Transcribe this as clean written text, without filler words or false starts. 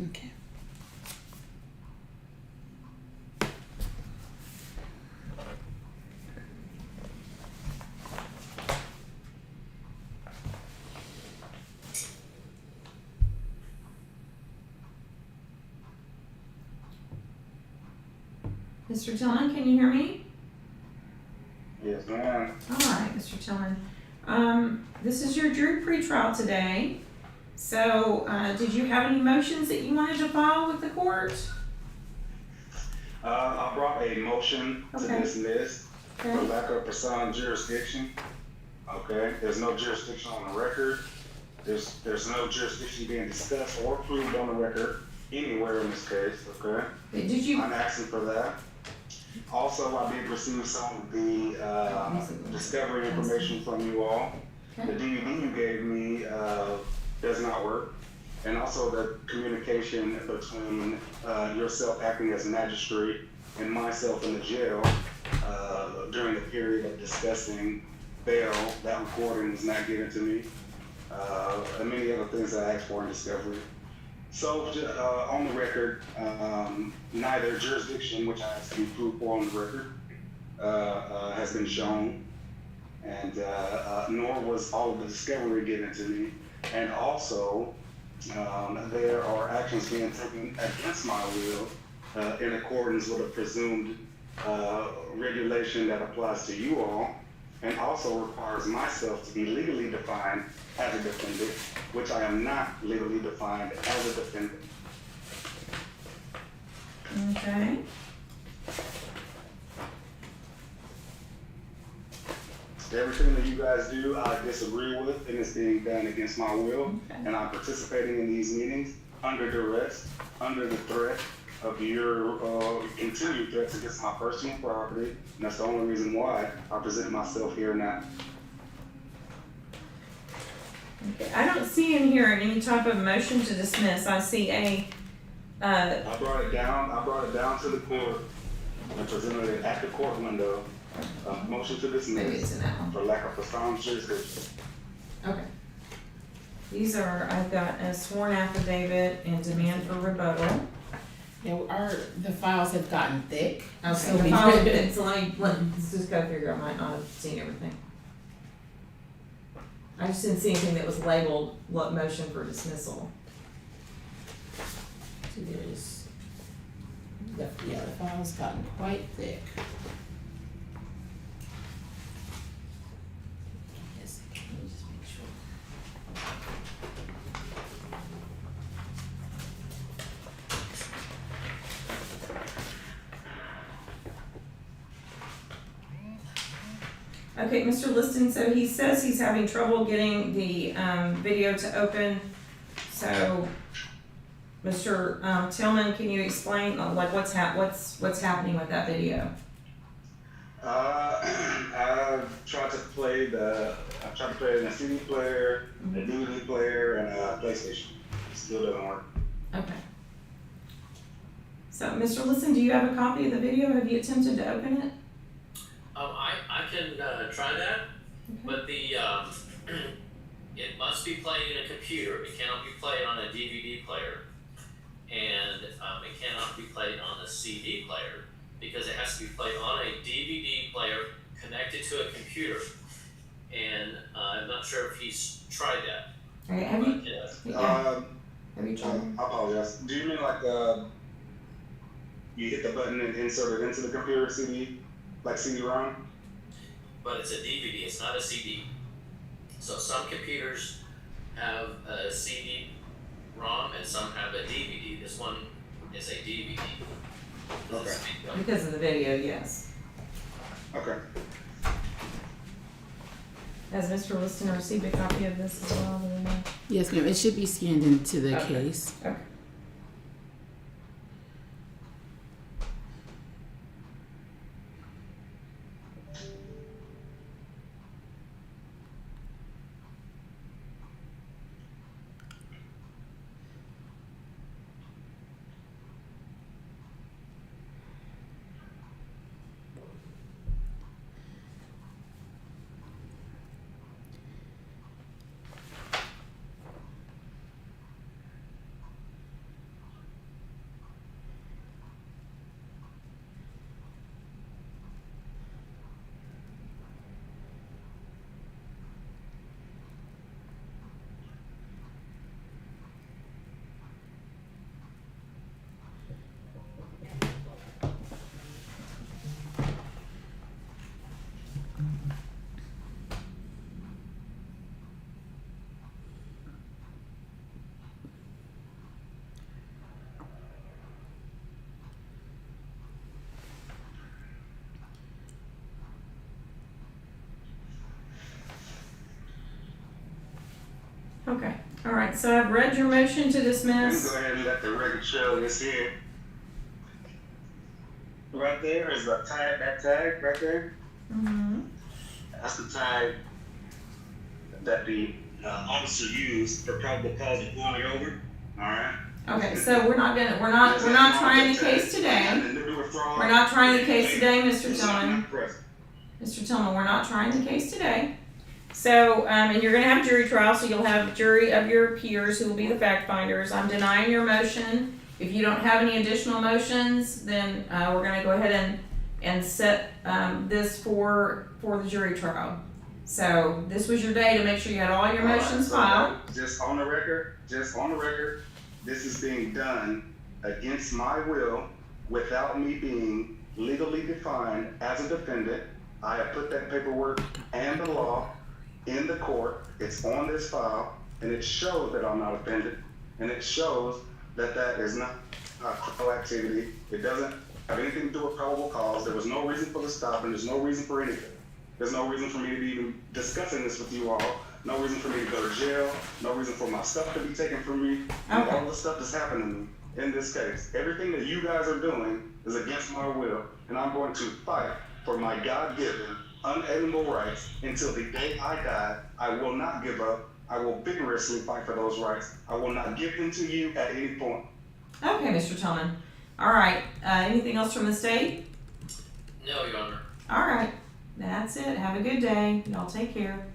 Okay. Mr. Tillman, can you hear me? Yes, ma'am. All right, Mr. Tillman. This is your jury pretrial today. So, did you have any motions that you wanted to file with the court? I brought a motion to Okay. dismiss for Okay. lack of personal jurisdiction. Okay, there's no jurisdiction on the record. There's no jurisdiction being discussed or proved on the record anywhere in this case, okay? Did you? I'm asking for that. Also, I did receive some of the discovery information from you all. Okay. The DVD you gave me does not work. And also the communication between yourself acting as magistrate and myself in the jail during the period of discussing bail, that recording was not given to me. And many other things that I asked for in discovery. So on the record, neither jurisdiction, which I have to be proved for on the record, has been shown, and nor was all of the discovery given to me. And also, there are actions being taken against my will in accordance with a presumed regulation that applies to you all, and also requires myself to be legally defined as a defendant, which I am not legally defined as a defendant. Okay. Everything that you guys do, I disagree with, and it's being done against my will, Okay. and I'm participating in these meetings under duress, under the threat of your continued threats against my personal property, and that's the only reason why I present myself here now. Okay. I don't see in here any type of motion to dismiss. I see a, I brought it down to the court, and presented it at the court window, motion to maybe dismiss it's in that one. for lack of profound jurisdiction. Okay. These are, I've got a sworn affidavit and demand for rebuttal. Yeah, the files have gotten thick. Okay, So the we- file, it's like, let's just go figure out, I might not have seen everything. I just didn't see anything that was labeled, what motion for dismissal. So there's, the file's gotten quite thick. Yes, let me just make sure. Okay, Mr. Liston, so he says he's having trouble getting the, video to open. So, Mr. Tillman, can you explain, like, what's happening with that video? I've tried to play it in a CD player, a DVD player, and a PlayStation. It still doesn't work. Okay. So, Mr. Liston, do you have a copy of the video? Have you attempted to open it? I can try that, Okay. but it must be played in a computer. It cannot be played on a DVD player, and it cannot be played on a CD player because it has to be played on a DVD player connected to a computer. And I'm not sure if he's tried that. All right, have you? But, yes. Yeah. Have you tried? I apologize. Do you mean like you hit the button and insert it into the computer CD, like CD-ROM? But it's a DVD, it's not a CD. So some computers have a CD-ROM and some have a DVD. This one is a DVD. Okay. Because of the video, yes. Okay. Has Mr. Liston received a copy of this as well? Do we know? Yes, ma'am, it should be scanned into the Okay. case. Okay. Okay, all right, so I've read your motion to And dismiss. go ahead and let the record show this here. Right there is the tag, that tag right there. Mm-hmm. That's the tag that the officer used for probable cause to pull me over. Alright? Okay, so we're not trying the case today. We're not trying the case today, Mr. Tillman. Mr. Tillman, we're not trying the case today. So, and you're gonna have a jury trial, so you'll have a jury of your peers who will be the fact finders. I'm denying your motion. If you don't have any additional motions, then, we're gonna go ahead and set, this for the jury trial. So, this was your day to make sure you had all your motions filed. Just on the record, this is being done against my will without me being legally defined as a defendant. I have put that paperwork and the law in the court. It's on this file, and it shows that I'm not offended, and it shows that that is not criminal activity. It doesn't have anything to do with probable cause. There was no reason for the stop, and there's no reason for anything. There's no reason for me to be even discussing this with you all. No reason for me to go to jail. No reason for my stuff to be taken from me. And Okay. all the stuff that's happening to me in this case. Everything that you guys are doing is against my will, and I'm going to fight for my God-given, unalienable rights until the day I die. I will not give up. I will vigorously fight for those rights. I will not give them to you at any point. Okay, Mr. Tillman. All right, anything else from the state? No, Your Honor. All right, that's it. Have a good day. Y'all take care.